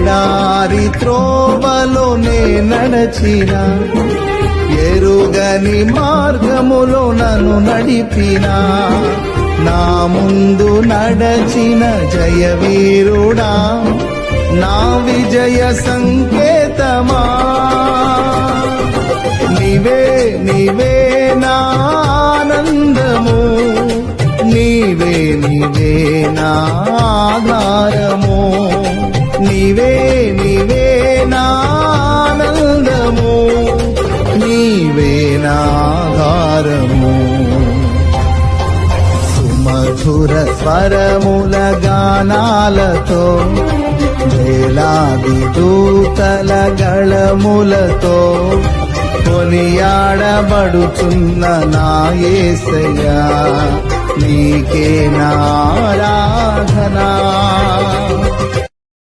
ఎడారి త్రోవలోనే నడచిన ఎరుగని మార్గములో నన్ను నడిపిన నా ముందు నడచిన జయవీరుడా నా విజయ సంకేతమా నీవే నీవే నా ఆనందము నీవే నీవే నా ఆధారము నీవే నీవే నా ఆనందము నీవే నా ఆధారము సుమధుర స్వరముల గానాలతో వేలాది దూతల గళములతో కొనియాడబడుచున్న నా యేసయ్యా నీకే నా ఆరాధన